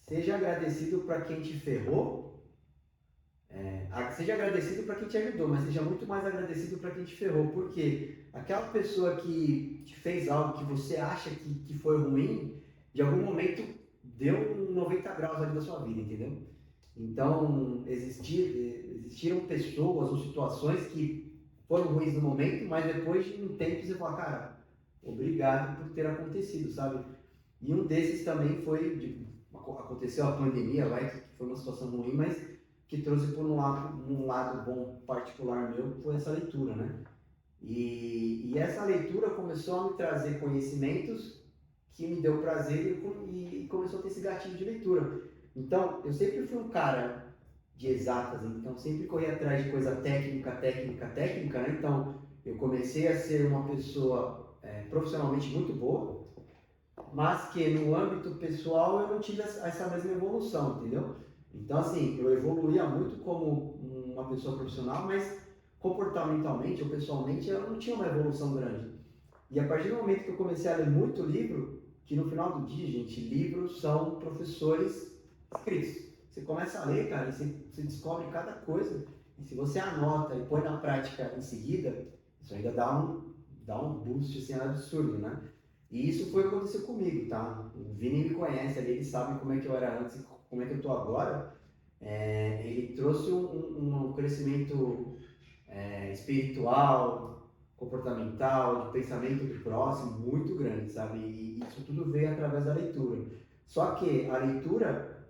B: Seja agradecido para quem te ferrou, seja agradecido para quem te ajudou, mas seja muito mais agradecido para quem te ferrou, porque aquela pessoa que te fez algo que você acha que foi ruim, de algum momento deu um 90 graus ali da sua vida, entendeu? Então, existiram pessoas ou situações que foram ruins no momento, mas depois de um tempo você fala, cara, obrigado por ter acontecido, sabe? E um desses também aconteceu a pandemia, que foi uma situação ruim, mas que trouxe por um lado bom particular meu, foi essa leitura, né? E essa leitura começou a me trazer conhecimentos que me deu prazer e começou a ter esse gatilho de leitura. Então, eu sempre fui um cara de exatas, então sempre corri atrás de coisa técnica, né? Então, eu comecei a ser uma pessoa profissionalmente muito boa, mas que no âmbito pessoal eu não tive essa mesma evolução, entendeu? Então, assim, eu evoluía muito como uma pessoa profissional, mas comportamentalmente ou pessoalmente eu não tinha uma evolução grande. E a partir do momento que eu comecei a ler muito livro, que no final do dia, gente, livros são professores escritos. Você começa a ler, cara, e você descobre cada coisa. E se você anota e põe na prática em seguida, isso ainda dá um boost assim, absurdo, né? E isso foi o que aconteceu comigo, tá? O Vini me conhece ali, ele sabe como é que eu era antes e como é que eu tô agora. Ele trouxe um crescimento espiritual, comportamental, de pensamento do próximo muito grande, sabe? E isso tudo veio através da leitura. Só que a leitura,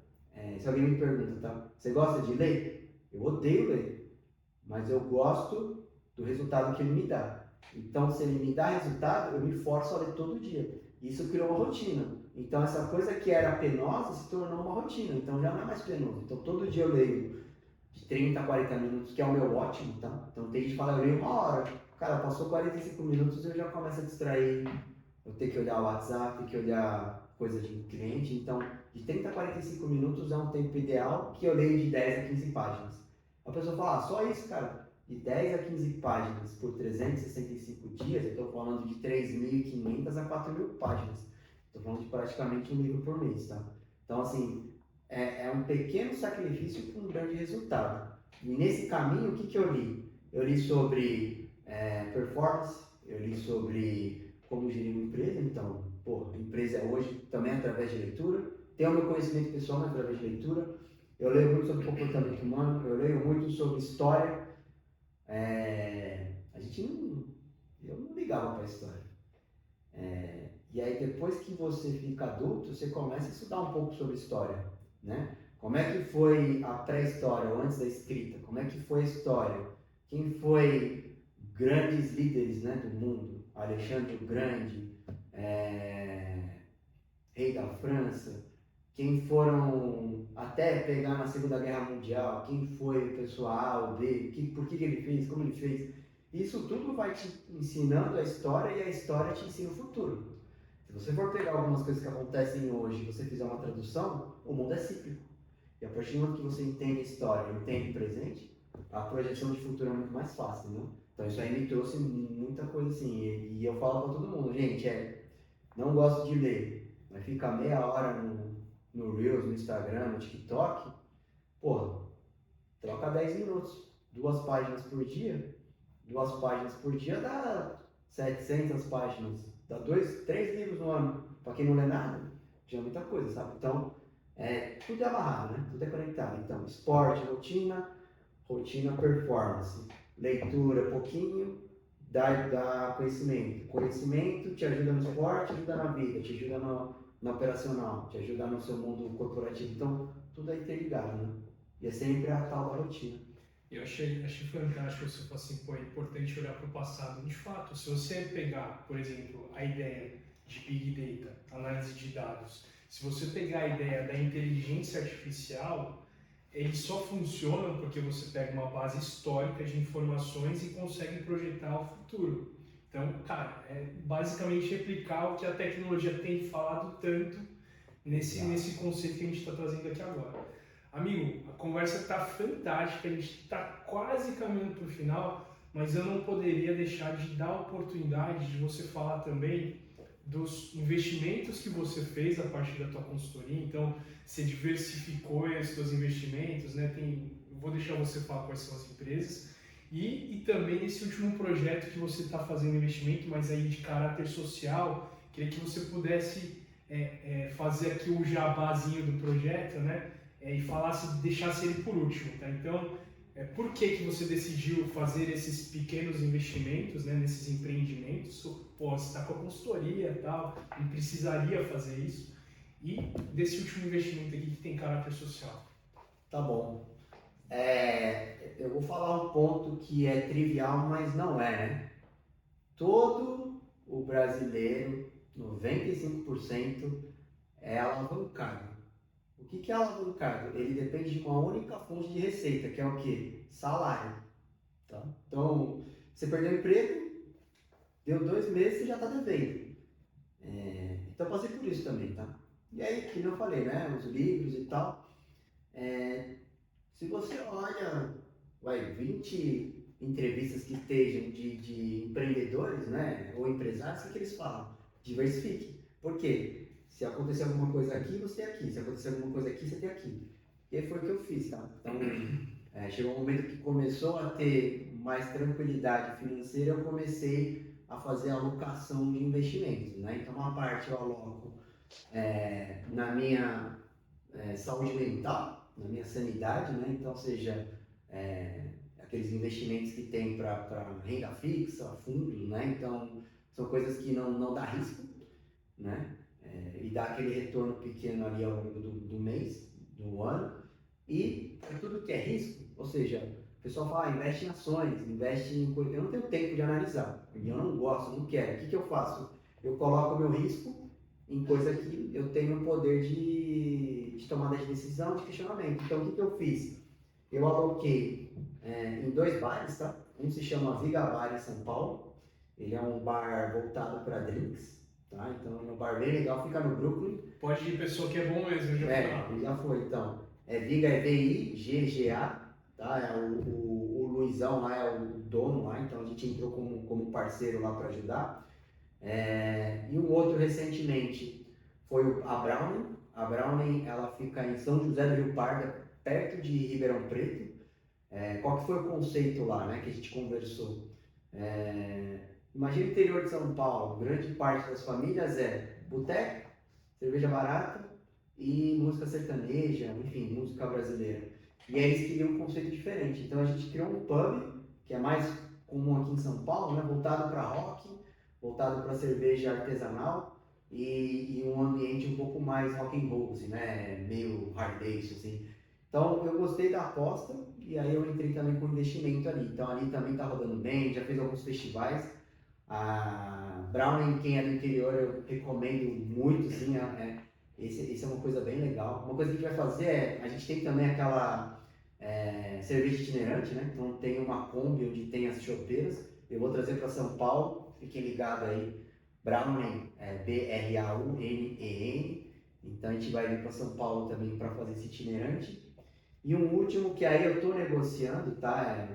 B: se alguém me pergunta, tá? Você gosta de ler? Eu odeio ler, mas eu gosto do resultado que ele me dá. Então, se ele me dá resultado, eu me forço a ler todo dia. Isso criou uma rotina. Então, essa coisa que era penosa se tornou uma rotina. Então, já não é mais penoso. Então, todo dia eu leio de 30 a 40 minutos, que é o meu ótimo, tá? Então, tem gente que fala, eu leio 1 hora. Cara, passou 45 minutos, eu já começo a distrair. Eu tenho que olhar o WhatsApp, tenho que olhar coisa de um cliente. Então, de 30 a 45 minutos é um tempo ideal que eu leio de 10 a 15 páginas. A pessoa fala, só isso, cara? De 10 a 15 páginas por 365 dias, eu estou falando de 3.500 a 4.000 páginas. Estou falando de praticamente um livro por mês, tá? Então, assim, é um pequeno sacrifício com um grande resultado. E nesse caminho, o que eu li? Eu li sobre performance, eu li sobre como gerir uma empresa. Então, a empresa é hoje também através de leitura. Tem o meu conhecimento pessoal através de leitura. Eu leio muito sobre comportamento humano, eu leio muito sobre história. A gente não... Eu não ligava para a história. E aí, depois que você fica adulto, você começa a estudar um pouco sobre história, né? Como é que foi a pré-história, ou antes da escrita? Como é que foi a história? Quem foi grandes líderes, né, do mundo? Alexandre o Grande, rei da França. Quem foram até pegar na Segunda Guerra Mundial? Quem foi a pessoa A ou B? Por que ele fez? Como ele fez? Isso tudo vai te ensinando a história e a história te ensina o futuro. Se você for pegar algumas coisas que acontecem hoje e você fizer uma tradução, o mundo é cíclico. E a partir do momento que você entende a história, entende o presente, a projeção de futuro é muito mais fácil, né? Então isso aí me trouxe muita coisa assim. E eu falo para todo mundo, gente, não gosto de ler, mas fica meia hora no Reels, no Instagram, no TikTok, porra, troca 10 minutos, 2 páginas por dia dá 700 páginas, dá 3 livros no ano. Para quem não lê nada, já é muita coisa, sabe? Então, tudo é amarrado, né? Tudo é conectado. Então, esporte, rotina, performance. Leitura, pouquinho, dá conhecimento. Conhecimento te ajuda no esporte, te ajuda na vida, te ajuda no operacional, te ajuda no seu mundo corporativo. Então, tudo é interligado, né? E é sempre a tal da rotina.
A: Eu achei fantástico você falar assim, pô, é importante olhar para o passado. De fato, se você pegar, por exemplo, a ideia de Big Data, análise de dados, se você pegar a ideia da inteligência artificial, eles só funcionam porque você pega uma base histórica de informações e consegue projetar o futuro. Então, cara, é basicamente replicar o que a tecnologia tem falado tanto nesse conceito que a gente está trazendo aqui agora. Amigo, a conversa está fantástica, a gente está quase caminhando para o final, mas eu não poderia deixar de dar a oportunidade de você falar também dos investimentos que você fez a partir da tua consultoria. Então, você diversificou os seus investimentos, né? Eu vou deixar você falar quais são as empresas. E também esse último projeto que você está fazendo investimento, mas aí de caráter social, queria que você pudesse fazer aqui o jabazinho do projeto, né? E deixasse ele por último, tá? Então, por que você decidiu fazer esses pequenos investimentos, né, nesses empreendimentos? Pô, você está com a consultoria e tal, não precisaria fazer isso. E desse último investimento aqui que tem caráter social.
B: Tá bom. Eu vou falar um ponto que é trivial, mas não é, né? Todo o brasileiro, 95%, é alavancado. O que é alavancado? Ele depende de uma única fonte de receita, que é o quê? Salário. Tá? Então, você perdeu o emprego, deu 2 meses e já está devendo. Então, eu passei por isso também, tá? E aí, que eu falei, né? Os livros e tal. Se você olha 20 entrevistas que estejam de empreendedores, né? Ou empresários, o que eles falam? Diversifique. Por quê? Se acontecer alguma coisa aqui, você tem aqui. Se acontecer alguma coisa aqui, você tem aqui. E aí foi o que eu fiz, tá? Então, chegou um momento que começou a ter mais tranquilidade financeira, eu comecei a fazer alocação de investimentos, né? Então, uma parte eu aloco na minha saúde mental, na minha sanidade, né? Então, seja aqueles investimentos que tem para renda fixa, fundos, né? Então, são coisas que não dá risco, né? E dá aquele retorno pequeno ali ao longo do mês, do ano. E tudo que é risco, ou seja, o pessoal fala, investe em ações, investe em coisas. Eu não tenho tempo de analisar, eu não gosto, não quero. O que eu faço? Eu coloco o meu risco em coisa que eu tenho o poder de tomada de decisão, de questionamento. Então, o que eu fiz? Eu aloquei em 2 bares, tá? Um se chama Viga Bar em São Paulo. Ele é um bar voltado para drinks, tá? Então, é um bar bem legal, fica no Brooklyn.
A: Pode ir, pessoa que é bom mesmo, já fui lá.
B: Já foi, então. Viga é VIGGA, tá? O Luizão lá é o dono lá, então a gente entrou como parceiro lá para ajudar. E um outro recentemente foi a Browning. A Browning, ela fica em São José do Rio Pardo, perto de Ribeirão Preto. Qual que foi o conceito lá, né, que a gente conversou? Imagina o interior de São Paulo, grande parte das famílias boteco, cerveja barata e música sertaneja, enfim, música brasileira. E aí eles queriam um conceito diferente. Então a gente criou um pub, que é mais comum aqui em São Paulo, né, voltado para rock, voltado para cerveja artesanal e um ambiente um pouco mais rock and roll, assim, né, meio hard bass, assim. Então eu gostei da aposta e aí eu entrei também com investimento ali. Então ali também tá rodando bem, já fez alguns festivais. A Browning, quem é do interior, eu recomendo muito, sim, esse é uma coisa bem legal. Uma coisa que a gente vai fazer a gente tem também aquela cerveja itinerante, né? Então tem uma Kombi onde tem as chopeiras. Eu vou trazer para São Paulo, fiquem ligados aí. Brownen, Braunen. Então a gente vai vir para São Paulo também para fazer esse itinerante. E um último que aí eu estou negociando, tá?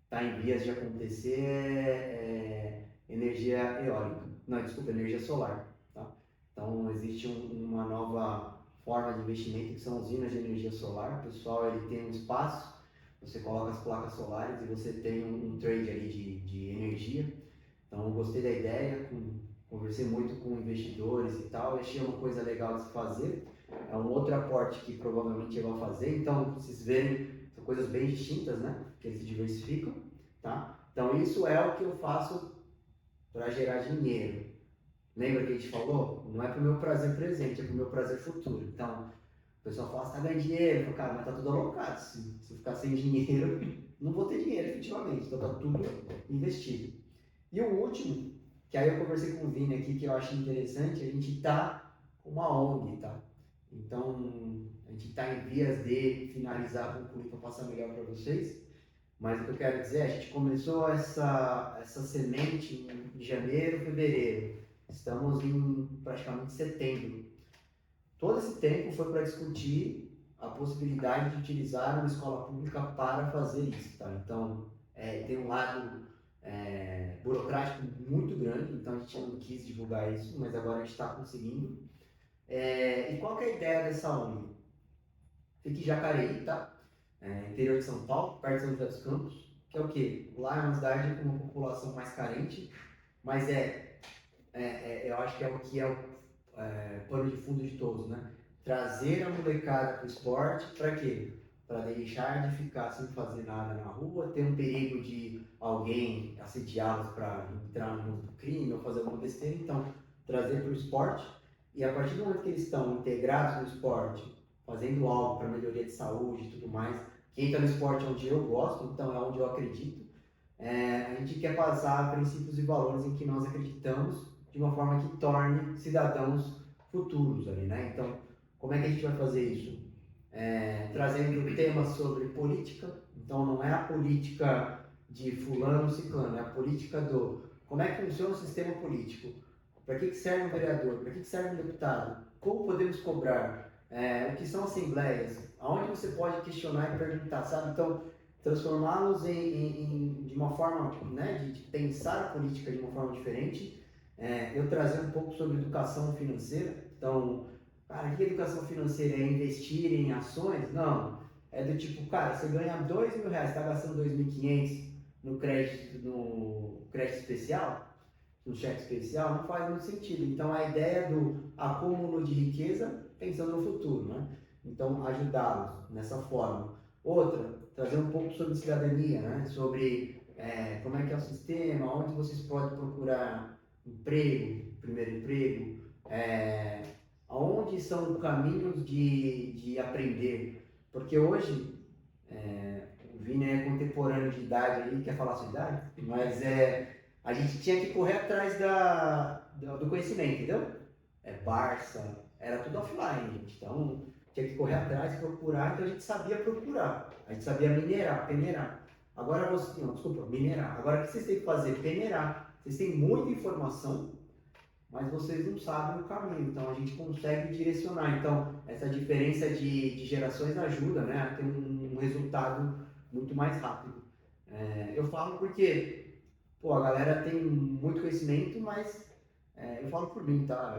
B: Tá em vias de acontecer energia eólica. Não, desculpa, energia solar, tá? Então existe uma nova forma de investimento que são usinas de energia solar. O pessoal ele tem um espaço, você coloca as placas solares e você tem um trade ali de energia. Então eu gostei da ideia, conversei muito com investidores e tal, achei uma coisa legal de se fazer. É um outro aporte que provavelmente eu vou fazer, então vocês verem, são coisas bem distintas, né? Que eles se diversificam, tá? Então isso é o que eu faço para gerar dinheiro. Lembra que a gente falou? Não é para o meu prazer presente, é para o meu prazer futuro. Então, o pessoal fala, você está ganhando dinheiro? Eu falo, cara, mas tá tudo alocado. Se eu ficar sem dinheiro, não vou ter dinheiro, efetivamente. Então tá tudo investido. E o último, que aí eu conversei com o Vini aqui, que eu acho interessante, a gente tá com uma ONG, tá? Então, a gente está em vias de finalizar, concluir para passar melhor para vocês. Mas o que eu quero dizer, a gente começou essa semente em janeiro, fevereiro. Estamos em praticamente setembro. Todo esse tempo foi para discutir a possibilidade de utilizar uma escola pública para fazer isso, tá? Então, tem um lado burocrático muito grande, então a gente não quis divulgar isso, mas agora a gente está conseguindo. E qual que é a ideia dessa ONG? Fica em Jacareí, tá? Interior de São Paulo, perto de São José dos Campos, que é o quê? Lá é uma cidade com uma população mais carente, mas eu acho que é o que é o pano de fundo de todos, né? Trazer a molecada para o esporte, para quê? Para deixar de ficar sem fazer nada na rua, ter um perigo de alguém assediá-los para entrar no mundo do crime ou fazer alguma besteira, então trazer para o esporte. E a partir do momento que eles estão integrados no esporte, fazendo algo para melhoria de saúde e tudo mais, quem está no esporte é onde eu gosto, então é onde eu acredito, a gente quer passar princípios e valores em que nós acreditamos de uma forma que torne cidadãos futuros ali, né? Então, como é que a gente vai fazer isso? Trazendo temas sobre política, então não é a política de fulano, ciclano, é a política do como é que funciona o sistema político, para que serve um vereador, para que serve um deputado, como podemos cobrar, o que são assembleias, aonde você pode questionar e perguntar, sabe? Então, transformá-los de uma forma, né, de pensar a política de uma forma diferente. Eu trazer um pouco sobre educação financeira. Então, cara, o que é educação financeira? É investir em ações? Não. É do tipo, cara, você ganha R$ 2.000, está gastando 2.500 no crédito especial, no cheque especial, não faz muito sentido. Então, a ideia do acúmulo de riqueza pensando no futuro, né? Então, ajudá-los nessa forma. Outra, trazer um pouco sobre cidadania, né? Sobre como é que é o sistema, onde vocês podem procurar emprego, primeiro emprego, aonde são os caminhos de aprender. Porque hoje, o Vini é contemporâneo de idade aí, quer falar a sua idade? Mas a gente tinha que correr atrás do conhecimento, entendeu? Barça, era tudo offline, gente. Então, tinha que correr atrás, procurar, então a gente sabia procurar. A gente sabia minerar, peneirar. Agora você, não, desculpa, minerar. Agora o que vocês têm que fazer? Peneirar. Vocês têm muita informação, mas vocês não sabem o caminho, então a gente consegue direcionar. Então, essa diferença de gerações ajuda, né, a ter um resultado muito mais rápido. Eu falo porque, pô, a galera tem muito conhecimento, mas eu falo por mim, tá?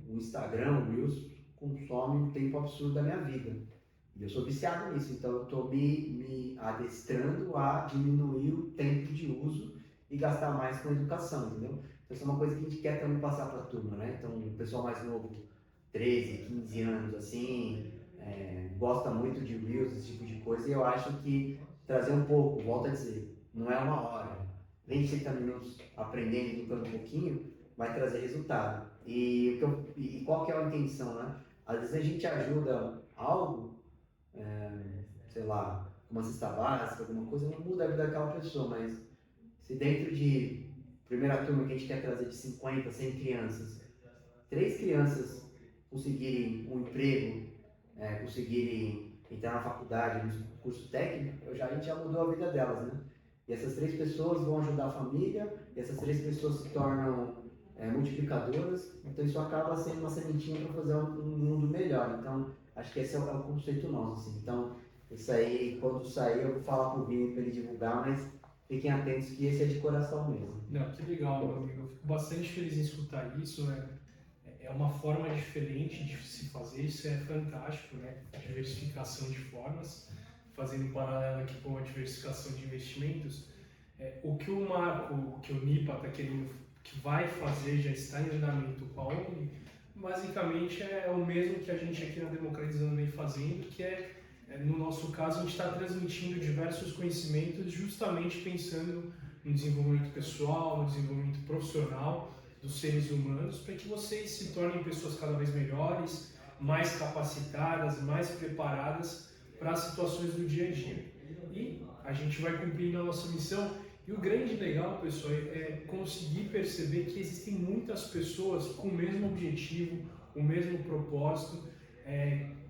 B: O Instagram, o Reels, consome um tempo absurdo da minha vida. E eu sou viciado nisso, então eu estou me adestrando a diminuir o tempo de uso e gastar mais com educação, entendeu? Então isso é uma coisa que a gente quer também passar para a turma, né? Então o pessoal mais novo, 13, 15 anos, assim, gosta muito de Reels, esse tipo de coisa, e eu acho que trazer um pouco, volto a dizer, não é uma hora, 20, 30 minutos aprendendo, educando um pouquinho, vai trazer resultado. E qual que é a intenção, né? Às vezes a gente ajuda algo, sei lá, uma cesta básica, alguma coisa, não muda a vida daquela pessoa, mas se dentro de primeira turma que a gente quer trazer de 50, 100 crianças, 3 crianças conseguirem um emprego, conseguirem entrar na faculdade, no curso técnico, a gente já mudou a vida delas, né? E essas 3 pessoas vão ajudar a família, e essas 3 pessoas se tornam multiplicadoras, então isso acaba sendo uma sementinha para fazer um mundo melhor. Então, acho que esse é o conceito nosso, assim. Então, isso aí, quando sair, eu vou falar pro Vini para ele divulgar, mas fiquem atentos que esse é de coração mesmo.
A: Não, que legal, meu amigo. Eu fico bastante feliz em escutar isso, né? É uma forma diferente de se fazer, isso é fantástico, né? Diversificação de formas, fazendo um paralelo aqui com a diversificação de investimentos. O que o Marco, o que o NIPA está querendo, que vai fazer, já está em andamento com a ONG, basicamente é o mesmo que a gente aqui na Democratizando vem fazendo, que no nosso caso, a gente está transmitindo diversos conhecimentos justamente pensando no desenvolvimento pessoal, no desenvolvimento profissional dos seres humanos, para que vocês se tornem pessoas cada vez melhores, mais capacitadas, mais preparadas para as situações do dia a dia. E a gente vai cumprindo a nossa missão. E o grande legal, pessoal, é conseguir perceber que existem muitas pessoas com o mesmo objetivo, o mesmo propósito.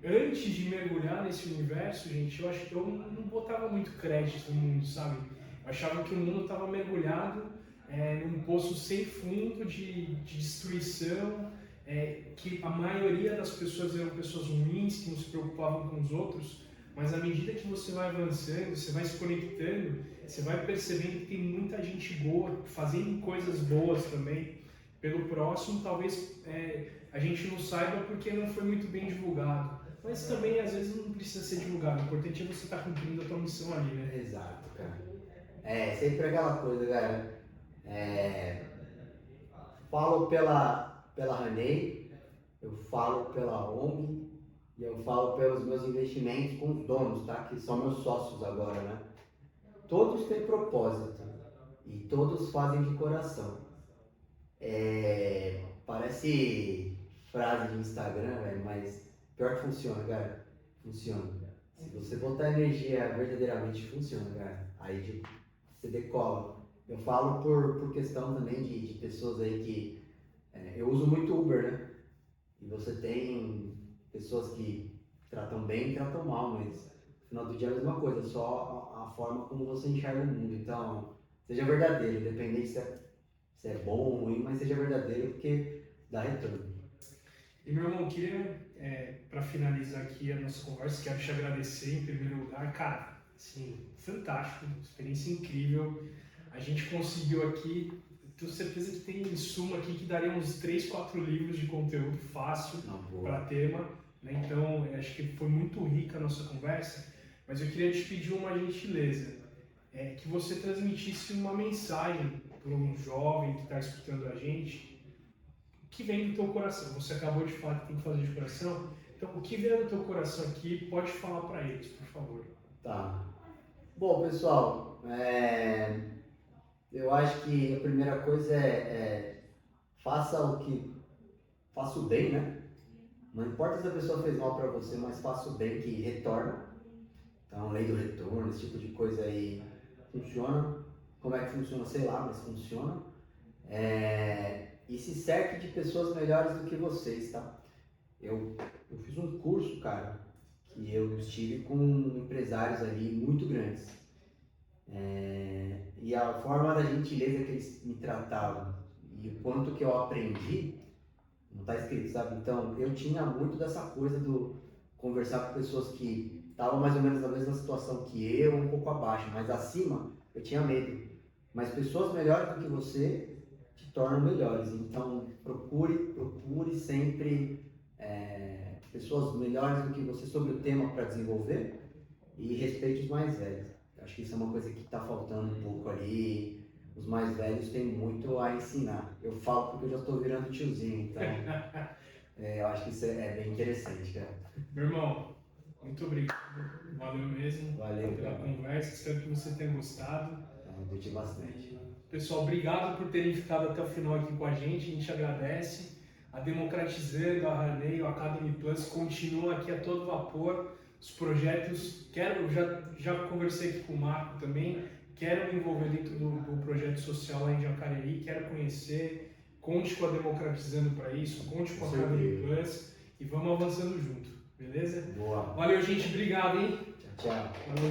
A: Antes de mergulhar nesse universo, gente, eu acho que eu não botava muito crédito no mundo, sabe? Eu achava que o mundo estava mergulhado num poço sem fundo de destruição, que a maioria das pessoas eram pessoas ruins, que não se preocupavam com os outros, mas à medida que você vai avançando, você vai se conectando, você vai percebendo que tem muita gente boa, fazendo coisas boas também pelo próximo. Talvez a gente não saiba porque não foi muito bem divulgado, mas também às vezes não precisa ser divulgado, o importante é você estar cumprindo a tua missão ali, né?
B: Exato, cara. Sempre aquela coisa, cara. Falo pela Ranei, eu falo pela ONG e eu falo pelos meus investimentos com os donos, tá? Que são meus sócios agora, né? Todos têm propósito e todos fazem de coração. Parece frase de Instagram, velho, mas pior que funciona, cara. Funciona. Se você botar energia verdadeiramente, funciona, cara. Aí você decola. Eu falo por questão também de pessoas aí que... eu uso muito Uber, né? E você tem pessoas que tratam bem e tratam mal, mas no final do dia é a mesma coisa, só a forma como você enxerga o mundo. Então, seja verdadeiro, independente se é bom ou ruim, mas seja verdadeiro porque dá retorno.
A: E meu irmão, queria, para finalizar aqui a nossa conversa, quero te agradecer em primeiro lugar, cara, assim, fantástico, experiência incrível. A gente conseguiu aqui, tenho certeza que tem insumo aqui que daria uns 3, 4 livros de conteúdo fácil para tema, né? Então, acho que foi muito rica a nossa conversa, mas eu queria te pedir uma gentileza, que você transmitisse uma mensagem para um jovem que está escutando a gente, que vem do teu coração. Você acabou de falar que tem que fazer de coração, Então, o que vier do teu coração aqui, pode falar para eles, por favor.
B: Tá. Bom, pessoal, eu acho que a primeira coisa faça o bem, né? Não importa se a pessoa fez mal para você, mas faça o bem que retorna. Então, lei do retorno, esse tipo de coisa aí funciona. Como é que funciona? Sei lá, mas funciona. E se cerque de pessoas melhores do que vocês, tá? Eu fiz um curso, cara, que eu estive com empresários ali muito grandes. E a forma da gentileza que eles me tratavam e o quanto que eu aprendi, não tá escrito, sabe? Então, eu tinha muito dessa coisa do conversar com pessoas que estavam mais ou menos na mesma situação que eu, um pouco abaixo, mas acima, eu tinha medo. Mas pessoas melhores do que você te tornam melhores. Então, procure sempre pessoas melhores do que você sobre o tema para desenvolver e respeite os mais velhos. Eu acho que isso é uma coisa que está faltando um pouco ali. Os mais velhos têm muito a ensinar. Eu falo porque eu já estou virando tiozinho, então eu acho que isso é bem interessante, cara.
A: Meu irmão, muito obrigado. Valeu mesmo
B: Valeu,
A: pela
B: cara.
A: conversa. Espero que você tenha gostado.
B: Eu curti bastante.
A: Pessoal, obrigado por terem ficado até o final aqui com a gente agradece. A Democratizando, a Harney, o Academy Plus continua aqui a todo vapor. Os projetos, já conversei aqui com o Marco também, quero me envolver dentro do projeto social lá em Jacareí, quero conhecer, conte com a Democratizando para isso, conte com a Academy Plus e vamos avançando junto, beleza?
B: Boa.
A: Valeu, gente, obrigado, hein?
B: Tchau, tchau.
A: Valeu.